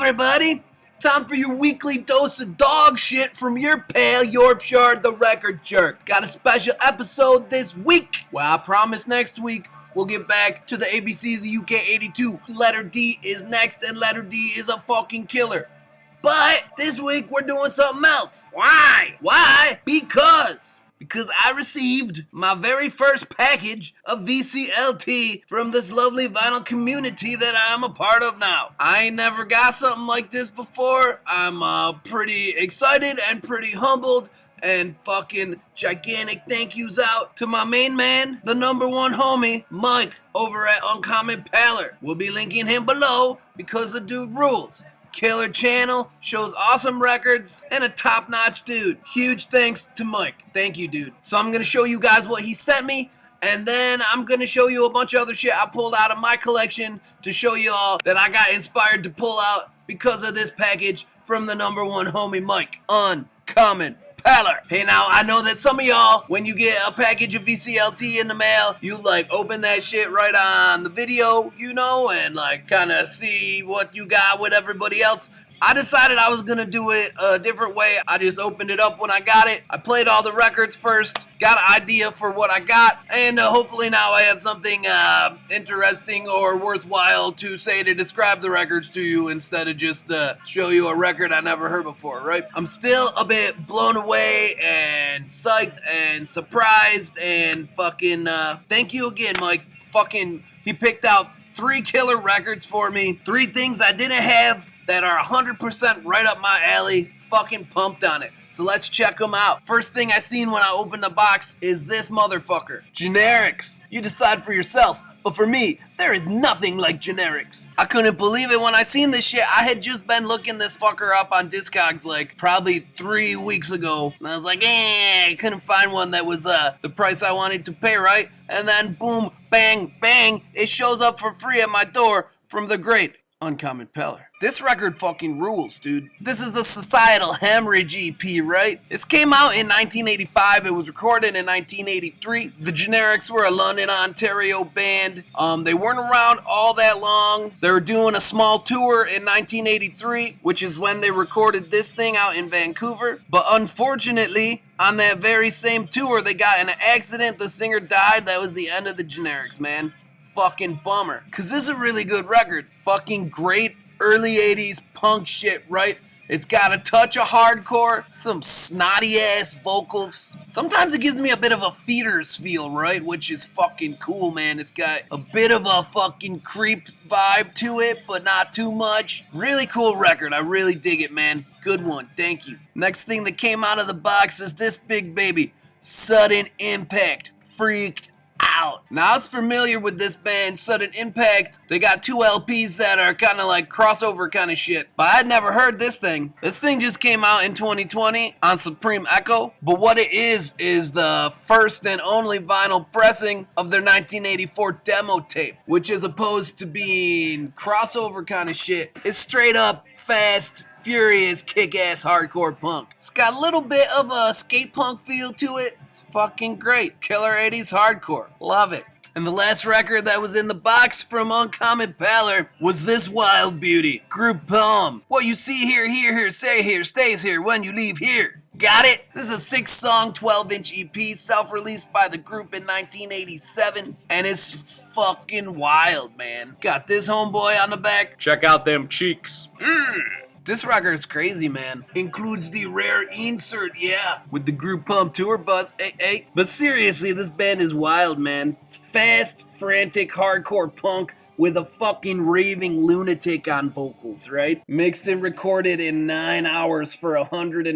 everybody. Time for your weekly dose of dog shit from your pal Yorkshire the Record Jerk. Got a special episode this week. Well, I promise next week we'll get back to the ABCs of UK 82. Letter D is next, and letter D is a fucking killer. But this week we're doing something else. Why? Because I received my very first package of VCLT from this lovely vinyl community that I'm a part of now. I ain't never got something like this before. I'm pretty excited and pretty humbled, and fucking gigantic thank yous out to my main man, the number one homie, Mike, over at Uncommon Pallor. We'll be linking him below because the dude rules. Killer channel, shows awesome records, and a top-notch dude. Huge thanks to Mike. Thank you, dude. So I'm going to show you guys what he sent me, and then I'm going to show you a bunch of other shit I pulled out of my collection to show you all that I got inspired to pull out because of this package from the number one homie, Mike. Uncommon Pallor. Hey, now, I know that some of y'all, when you get a package of VCLT in the mail, you, open that shit right on the video, and, kind of see what you got with everybody else. I decided I was going to do it a different way. I just opened it up when I got it. I played all the records first, got an idea for what I got, and hopefully now I have something interesting or worthwhile to say to describe the records to you instead of just show you a record I never heard before, right? I'm still a bit blown away and psyched and surprised and fucking thank you again, Mike. He picked out 3 killer records for me, 3 things I didn't have that are 100% right up my alley. Fucking pumped on it. So let's check them out. First thing I seen when I opened the box is this motherfucker. Generics. You decide for yourself. But for me, there is nothing like generics. I couldn't believe it when I seen this shit. I had just been looking this fucker up on Discogs probably 3 weeks ago. And I was like, I couldn't find one that was the price I wanted to pay, right? And then boom, bang, bang, it shows up for free at my door from the great Uncommon Pallor. This record fucking rules, dude. This is the Societal Hemorrhage EP, right? This came out in 1985. It was recorded in 1983. The Generics were a London, Ontario band. They weren't around all that long. They were doing a small tour in 1983, which is when they recorded this thing out in Vancouver. But unfortunately, on that very same tour, they got in an accident. The singer died. That was the end of the Generics, man. Fucking bummer. Cause this is a really good record. Fucking great early 80s punk shit, right? It's got a touch of hardcore, some snotty ass vocals. Sometimes it gives me a bit of a Feeders feel, right? Which is fucking cool, man. It's got a bit of a fucking creep vibe to it, but not too much. Really cool record. I really dig it, man. Good one. Thank you. Next thing that came out of the box is this big baby. Sudden Impact. Freaked out. Now, I was familiar with this band, Sudden Impact. They got 2 LPs that are kind of like crossover kind of shit. But I'd never heard this thing. This thing just came out in 2020 on Supreme Echo. But what it is the first and only vinyl pressing of their 1984 demo tape, which is opposed to being crossover kind of shit. It's straight up fast, furious, kick-ass hardcore punk. It's got a little bit of a skate punk feel to it. It's fucking great. Killer 80s hardcore. Love it. And the last record that was in the box from Uncommon Pallor was this wild beauty. Group Poem. What you see here, say here, stays here when you leave here. Got it? This is a 6-song, 12-inch EP, self-released by the group in 1987, and it's fucking wild, man. Got this homeboy on the back. Check out them cheeks. This record is crazy, man. Includes the rare insert, yeah, with the Group Pump tour bus, hey. But seriously, this band is wild, man. It's fast, frantic, hardcore punk with a fucking raving lunatic on vocals, right? Mixed and recorded in 9 hours for $109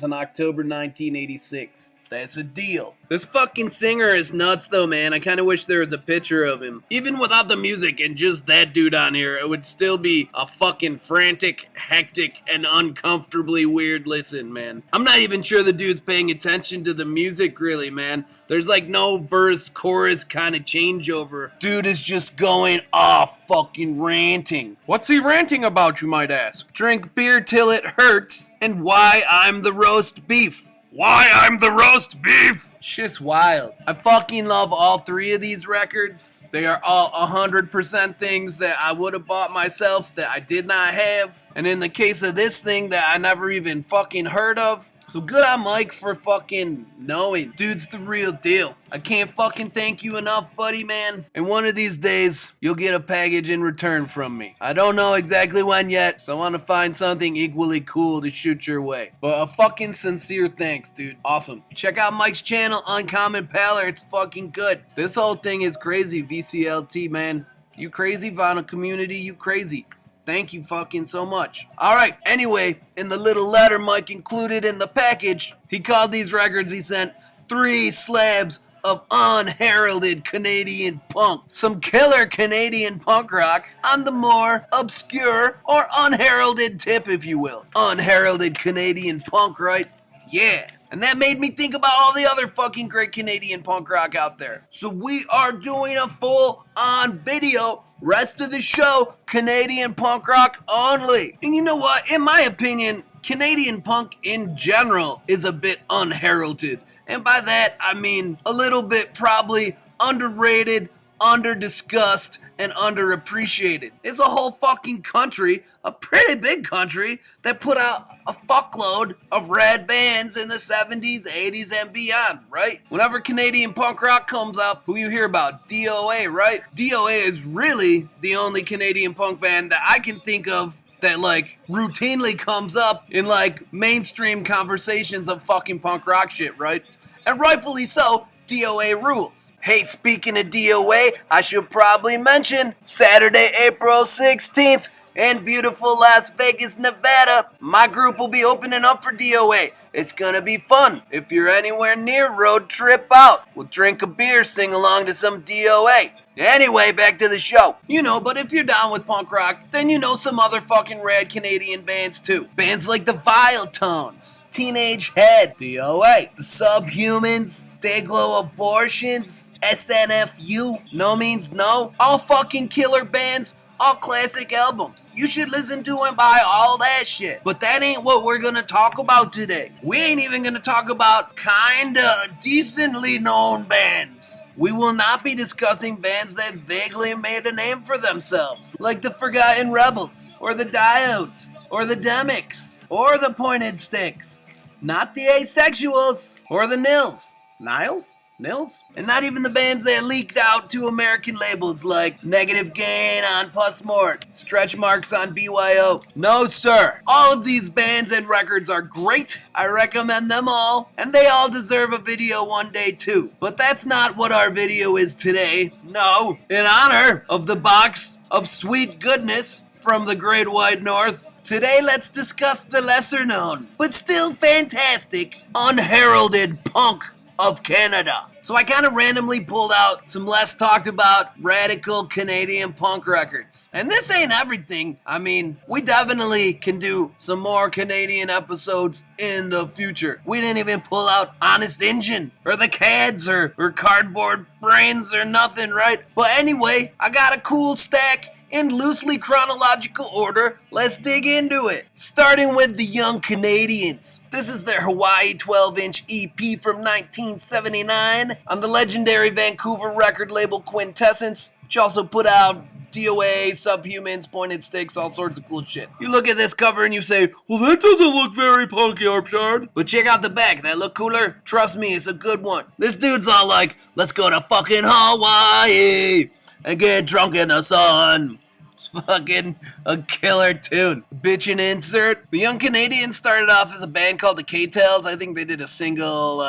in October 1986. That's a deal. This fucking singer is nuts though, man. I kind of wish there was a picture of him. Even without the music and just that dude on here, it would still be a fucking frantic, hectic, and uncomfortably weird listen, man. I'm not even sure the dude's paying attention to the music really, man. There's no verse, chorus kind of changeover. Dude is just going off fucking ranting. What's he ranting about, you might ask? Drink beer till it hurts and why I'm the roast beef. Why I'm the roast beef? Shit's wild. I fucking love all three of these records. They are all 100% things that I would have bought myself that I did not have. And in the case of this thing that I never even fucking heard of. So good on Mike for fucking knowing. Dude's the real deal. I can't fucking thank you enough, buddy, man. And one of these days, you'll get a package in return from me. I don't know exactly when yet, so I want to find something equally cool to shoot your way. But a fucking sincere thanks, dude. Awesome. Check out Mike's channel, Uncommon Pallor. It's fucking good. This whole thing is crazy, VCLT, man. You crazy, vinyl community, you crazy. Thank you fucking so much. Alright, anyway, in the little letter Mike included in the package, he called these records he sent 3 slabs of unheralded Canadian punk. Some killer Canadian punk rock on the more obscure or unheralded tip, if you will. Unheralded Canadian punk, right? Yeah. And that made me think about all the other fucking great Canadian punk rock out there. So we are doing a full-on video. Rest of the show, Canadian punk rock only. And you know what? In my opinion, Canadian punk in general is a bit unheralded. And by that, I mean a little bit probably underrated, under-discussed, and underappreciated. It's a whole fucking country, a pretty big country, that put out a fuckload of rad bands in the 70s, 80s, and beyond, right? Whenever Canadian punk rock comes up, who you hear about? DOA, right? DOA is really the only Canadian punk band that I can think of that like routinely comes up in like mainstream conversations of fucking punk rock shit, right? And rightfully so. DOA rules. Hey, speaking of DOA, I should probably mention Saturday, April 16th in beautiful Las Vegas, Nevada. My group will be opening up for DOA. It's gonna be fun. If you're anywhere near, road trip out. We'll drink a beer, sing along to some DOA. Anyway, back to the show. You know, but if you're down with punk rock, then you know some other fucking rad Canadian bands too. Bands like the Vile Tones, Teenage Head, DOA, the Subhumans, Dayglow Abortions, SNFU, No Means No, all fucking killer bands. All classic albums. You should listen to and buy all that shit. But that ain't what we're gonna talk about today. We ain't even gonna talk about kinda decently known bands. We will not be discussing bands that vaguely made a name for themselves, like the Forgotten Rebels, or the Diodes, or the Demics, or the Pointed Sticks. Not the Asexuals, or the Nils. Niles? Nils? And not even the bands that leaked out to American labels like Negative Gain on Puss Mort, Stretch Marks on BYO. No, sir. All of these bands and records are great. I recommend them all, and they all deserve a video one day too. But that's not what our video is today. No, in honor of the box of sweet goodness from the Great White North, today let's discuss the lesser known, but still fantastic, unheralded punk of Canada. So I kind of randomly pulled out some less talked about radical Canadian punk records. And this ain't everything. I mean, we definitely can do some more Canadian episodes in the future. We didn't even pull out Honest Injun or the Cads or Cardboard Brains or nothing, right? But anyway, I got a cool stack in loosely chronological order. Let's dig into it. Starting with the Young Canadians. This is their Hawaii 12-inch EP from 1979 on the legendary Vancouver record label Quintessence, which also put out DOA, Subhumans, Pointed Sticks, all sorts of cool shit. You look at this cover and you say, well, that doesn't look very punky, Arpshard. But check out the back. That look cooler? Trust me, it's a good one. This dude's all like, let's go to fucking Hawaii and get drunk in the sun. It's fucking a killer tune. Bitchin' insert. The Young Canadians started off as a band called the K-Tales. I think they did a single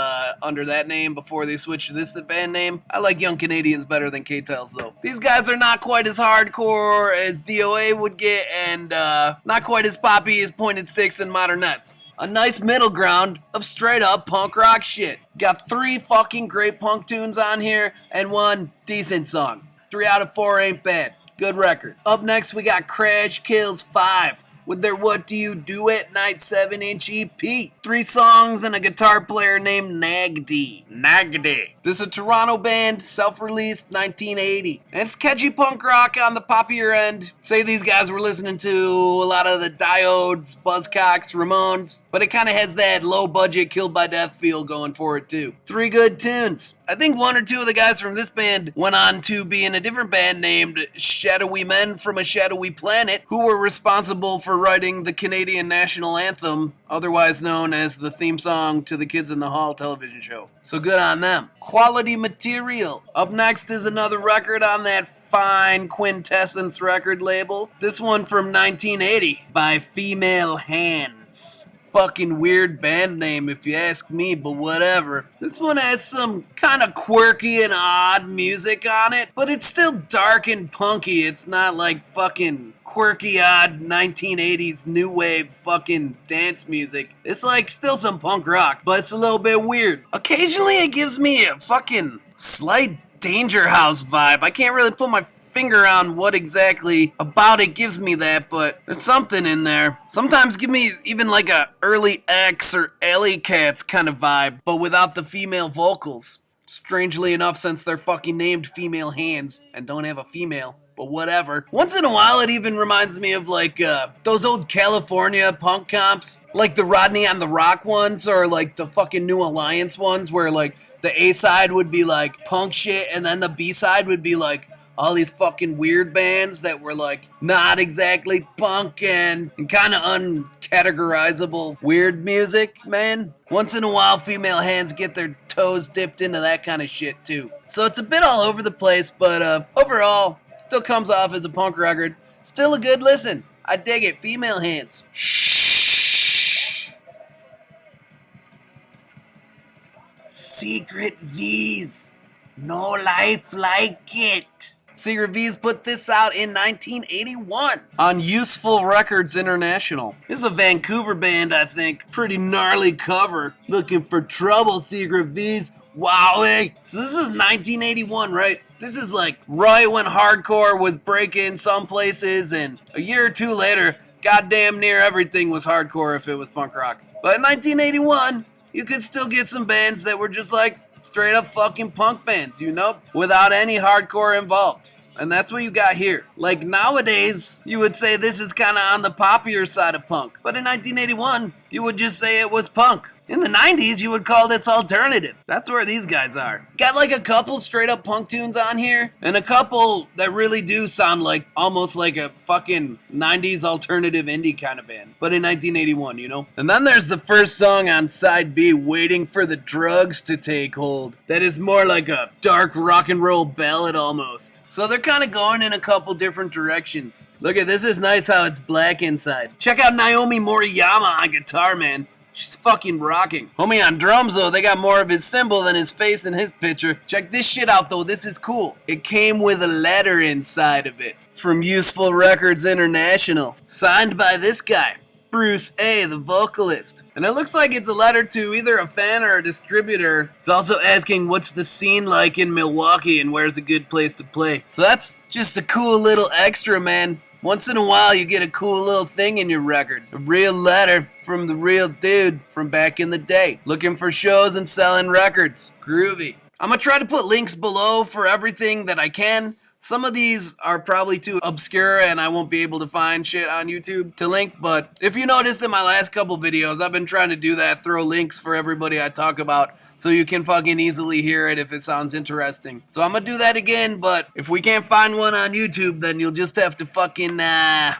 under that name before they switched to this band name. I like Young Canadians better than K-Tales though. These guys are not quite as hardcore as DOA would get, and not quite as poppy as Pointed Sticks and Modernettes. A nice middle ground of straight up punk rock shit. Got 3 fucking great punk tunes on here and 1 decent song. 3 out of 4 ain't bad. Good record. Up next, we got Crash Kills 5. with their What Do You Do at Night 7-inch EP. 3 songs and a guitar player named Nagdi. This is a Toronto band, self-released 1980. And it's catchy punk rock on the poppier end. Say these guys were listening to a lot of the Diodes, Buzzcocks, Ramones, but it kind of has that low-budget Killed by Death feel going for it too. 3 good tunes. I think 1 or 2 of the guys from this band went on to be in a different band named Shadowy Men from a Shadowy Planet, who were responsible for writing the Canadian national anthem, otherwise known as the theme song to the Kids in the Hall television show. So good on them. Quality material. Up next is another record on that fine Quintessence record label. This one from 1980 by Female Hands. Fucking weird band name if you ask me, but whatever. This one has some kind of quirky and odd music on it, but it's still dark and punky. It's not like fucking quirky, odd 1980s new wave fucking dance music. It's like still some punk rock, but it's a little bit weird. Occasionally it gives me a fucking slight Danger House vibe. I can't really put my finger on what exactly about it gives me that, but there's something in there. Sometimes give me even like a early X or Alley Cats kind of vibe, but without the female vocals. Strangely enough, since they're fucking named Female Hands and don't have a female. But whatever. Once in a while, it even reminds me of like those old California punk comps, like the Rodney on the Rock ones, or like the fucking New Alliance ones, where like the A side would be like punk shit, and then the B side would be like all these fucking weird bands that were like not exactly punk and kind of uncategorizable weird music, man. Once in a while, Female Hands get their toes dipped into that kind of shit too. So it's a bit all over the place, but overall, still comes off as a punk record. Still a good listen. I dig it. Female Hands. Shh. Secret V's. No life like it. Secret V's put this out in 1981 on Useful Records International. This is a Vancouver band, I think. Pretty gnarly cover. Looking for trouble, Secret V's. Wowie. So this is 1981, right? This is like right when hardcore was breaking some places, and a year or 2 later, goddamn near everything was hardcore if it was punk rock. But in 1981, you could still get some bands that were just like straight up fucking punk bands, you know, without any hardcore involved. And that's what you got here. Like nowadays, you would say this is kind of on the poppier side of punk. But in 1981, you would just say it was punk. In the 90s, you would call this alternative. That's where these guys are. Got like a couple straight up punk tunes on here, and a couple that really do sound like almost like a fucking 90s alternative indie kind of band. But in 1981, you know? And then there's the first song on side B, Waiting for the Drugs to Take Hold. That is more like a dark rock and roll ballad almost. So they're kind of going in a couple different directions. Look at this, is nice how it's black inside. Check out Naomi Moriyama on guitar, man. She's fucking rocking. Homie on drums, though, they got more of his symbol than his face in his picture. Check this shit out, though. This is cool. It came with a letter inside of it from Useful Records International, signed by this guy, Bruce A., the vocalist. And it looks like it's a letter to either a fan or a distributor. It's also asking what's the scene like in Milwaukee and where's a good place to play. So that's just a cool little extra, man. Once in a while, you get a cool little thing in your record. A real letter from the real dude from back in the day. Looking for shows and selling records. Groovy. I'm going to try to put links below for everything that I can. Some of these are probably too obscure and I won't be able to find shit on YouTube to link, but if you noticed in my last couple videos, I've been trying to do that, throw links for everybody I talk about so you can fucking easily hear it if it sounds interesting. So I'm gonna do that again, but if we can't find one on YouTube, then you'll just have to fucking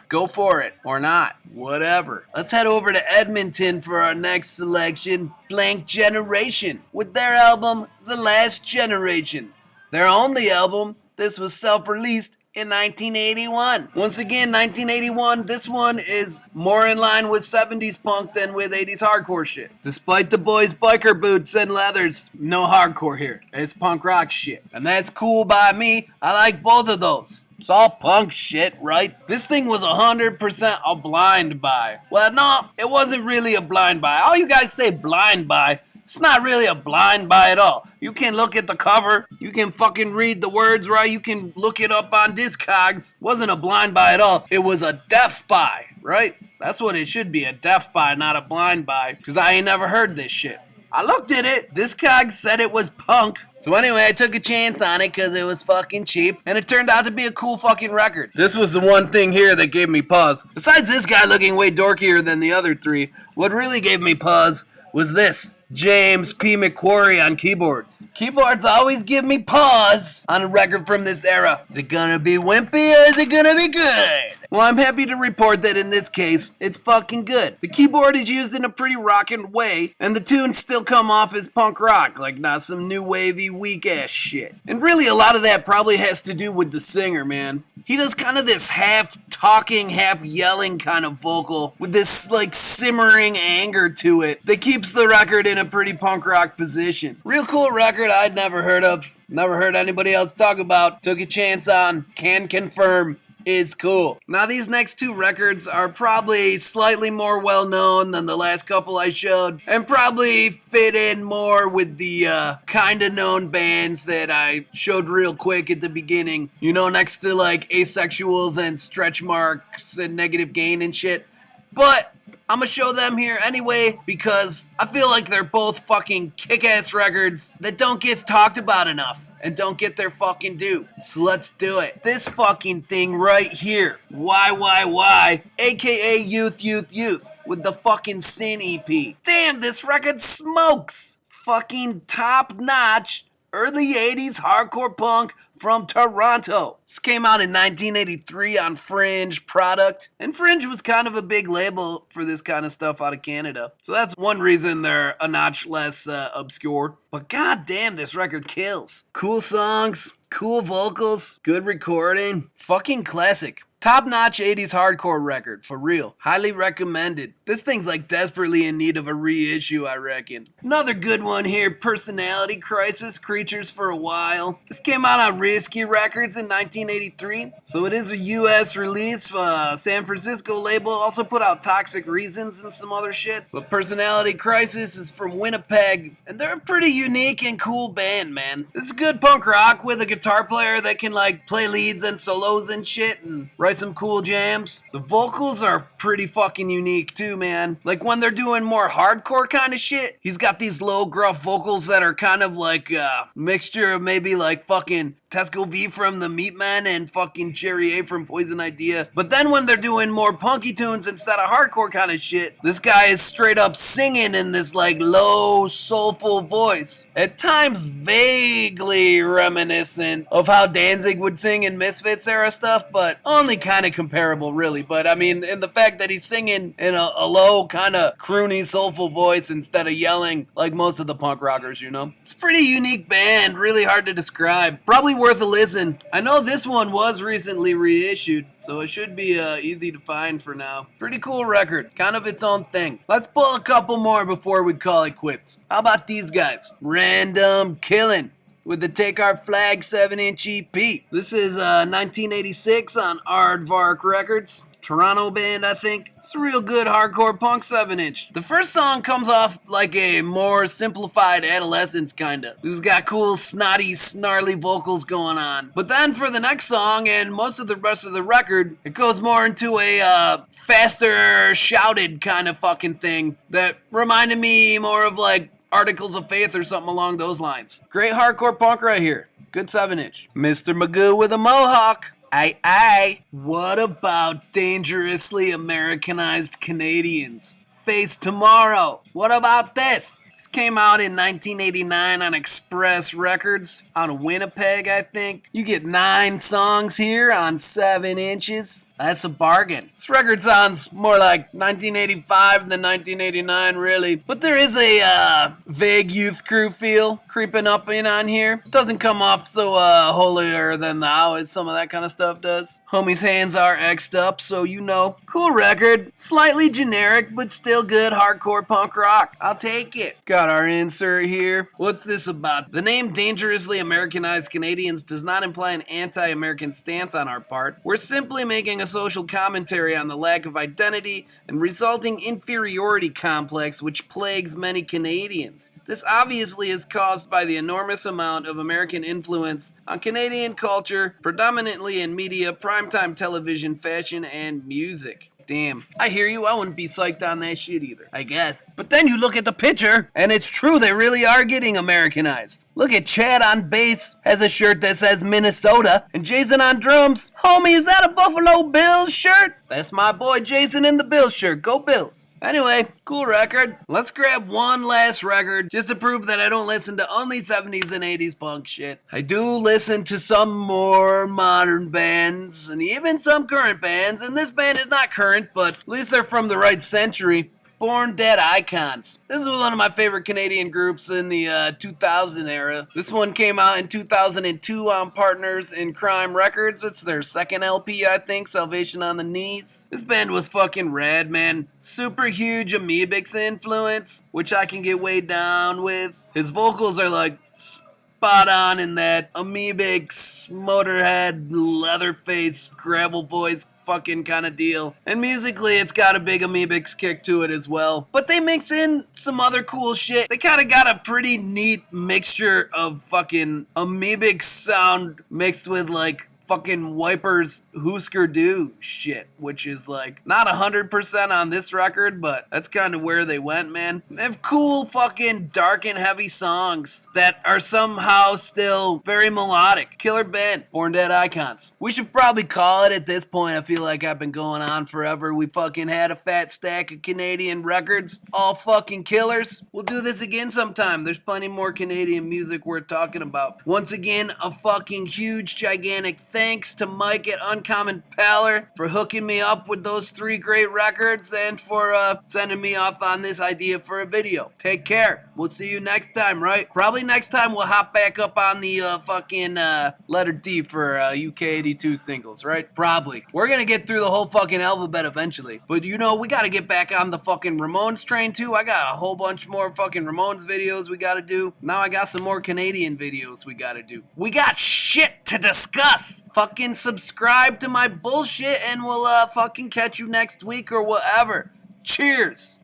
go for it, or not, whatever. Let's head over to Edmonton for our next selection, Blank Generation, with their album, The Last Generation. Their only album. This was self-released in 1981. Once again, 1981, this one is more in line with 70s punk than with 80s hardcore shit. Despite the boys' biker boots and leathers, no hardcore here. It's punk rock shit. And that's cool by me. I like both of those. It's all punk shit, right? This thing was 100% a blind buy. Well, no, it wasn't really a blind buy. All you guys say blind buy. It's not really a blind buy at all. You can look at the cover. You can fucking read the words right. You can look it up on Discogs. Wasn't a blind buy at all. It was a deaf buy, right? That's what it should be, a deaf buy, not a blind buy, because I ain't never heard this shit. I looked at it. Discogs said it was punk. So anyway, I took a chance on it because it was fucking cheap, and it turned out to be a cool fucking record. This was the one thing here that gave me pause. Besides this guy looking way dorkier than the other three, what really gave me pause was this. James P. McQuarrie on keyboards. Keyboards always give me pause on a record from this era. Is it gonna be wimpy or is it gonna be good? Well, I'm happy to report that in this case, it's fucking good. The keyboard is used in a pretty rockin' way, and the tunes still come off as punk rock, like not some new wavy, weak-ass shit. And really, a lot of that probably has to do with the singer, man. He does kind of this half-talking, half-yelling kind of vocal with this, like, simmering anger to it that keeps the record in a pretty punk rock position. Real cool record I'd never heard of, never heard anybody else talk about, took a chance on, can confirm. Is cool. Now these next two records are probably slightly more well known than the last couple I showed, and probably fit in more with the kinda known bands that I showed real quick at the beginning. You know, next to like Asexuals and Stretch Marks and Negative Gain and shit. But I'm gonna show them here anyway because I feel like they're both fucking kick-ass records that don't get talked about enough and don't get their fucking due. So let's do it. This fucking thing right here, YYY, aka Youth Youth Youth, with the fucking Sin EP. Damn, this record smokes! Fucking top-notch early 80s hardcore punk from Toronto. This came out in 1983 on Fringe product, and Fringe was kind of a big label for this kind of stuff out of Canada. So that's one reason they're a notch less obscure. But goddamn, this record kills. Cool songs, cool vocals, good recording, fucking classic. Top-notch 80s hardcore record, for real. Highly recommended. This thing's like desperately in need of a reissue, I reckon. Another good one here, Personality Crisis, Creatures for a While. This came out on Risky Records in 1983, so it is a US release. San Francisco label also put out Toxic Reasons and some other shit. But Personality Crisis is from Winnipeg, and they're a pretty unique and cool band, man. This is good punk rock with a guitar player that can like play leads and solos and shit and write some cool jams. The vocals are pretty fucking unique too, man. Like when they're doing more hardcore kind of shit, he's got these low gruff vocals that are kind of like a mixture of maybe like fucking Tesco V from the Meatmen and fucking Jerry A from Poison Idea. But then when they're doing more punky tunes instead of hardcore kind of shit, this guy is straight up singing in this like low soulful voice. At times vaguely reminiscent of how Danzig would sing in Misfits era stuff, but only kind of comparable really. But I mean, in the fact that he's singing in a low kind of croony soulful voice instead of yelling like most of the punk rockers, you know. It's a pretty unique band, really hard to describe, probably worth a listen. I know this one was recently reissued, so it should be easy to find for now. Pretty cool record, kind of its own thing. Let's pull a couple more before we call it quits. How about these guys? Random Killin' with the Take Our Flag 7-inch EP. This is 1986 on Aardvark Records. Toronto band, I think. It's a real good hardcore punk 7-inch. The first song comes off like a more simplified Adolescence kinda. Who's got cool, snotty, snarly vocals going on. But then for the next song and most of the rest of the record, it goes more into a faster, shouted kind of fucking thing that reminded me more of like Articles of Faith or something along those lines. Great hardcore punk right here. Good 7-inch. Mr. Magoo with a mohawk. Aye, aye. What about dangerously Americanized Canadians? Face Tomorrow. What about this? This came out in 1989 on Express Records out of Winnipeg, I think. You get 9 songs here on 7 inches. That's a bargain. This record sounds more like 1985 than 1989, really. But there is a vague Youth Crew feel creeping up in on here. Doesn't come off so holier than thou as some of that kind of stuff does. Homie's hands are X'd up, so you know. Cool record. Slightly generic, but still good hardcore punk rock. I'll take it. Got our insert here. What's this about? The name Dangerously Americanized Canadians does not imply an anti-American stance on our part. We're simply making a social commentary on the lack of identity and resulting inferiority complex which plagues many Canadians. This obviously is caused by the enormous amount of American influence on Canadian culture, predominantly in media, primetime television, fashion, and music. Damn, I hear you. I wouldn't be psyched on that shit either, I guess. But then you look at the picture, and it's true, they really are getting Americanized. Look at Chad on bass, has a shirt that says Minnesota, and Jason on drums. Homie, is that a Buffalo Bills shirt? That's my boy Jason in the Bills shirt. Go Bills. Anyway, cool record. Let's grab one last record just to prove that I don't listen to only 70s and 80s punk shit. I do listen to some more modern bands and even some current bands, and this band is not current, but at least they're from the right century. Born Dead Icons. This is one of my favorite Canadian groups in the 2000 era. This one came out in 2002 on Partners in Crime Records. It's their second LP, I think, Salvation on the Knees. This band was fucking rad, man. Super huge Amoebics influence, which I can get way down with. His vocals are like spot on in that Amoebics, Motorhead, Leatherface, gravel voice fucking kind of deal. And musically, it's got a big Amoebics kick to it as well. But they mix in some other cool shit. They kind of got a pretty neat mixture of fucking Amoebics sound mixed with like fucking Wipers Husker Du shit, which is like not 100% on this record, but that's kind of where they went, man. They have cool fucking dark and heavy songs that are somehow still very melodic. Killer band, Born Dead Icons. We should probably call it at this point. I feel like I've been going on forever. We fucking had a fat stack of Canadian records, all fucking killers. We'll do this again sometime. There's plenty more Canadian music worth talking about. Once again, a fucking huge, gigantic thanks to Mike at Uncommon Pallor for hooking me up with those 3 great records and for sending me off on this idea for a video. Take care. We'll see you next time, right? Probably next time we'll hop back up on the fucking letter D for UK 82 singles, right? Probably. We're gonna get through the whole fucking alphabet eventually. But you know, we gotta get back on the fucking Ramones train too. I got a whole bunch more fucking Ramones videos we gotta do. Now I got some more Canadian videos we gotta do. We got shit to discuss. Fucking subscribe to my bullshit and we'll fucking catch you next week or whatever. Cheers.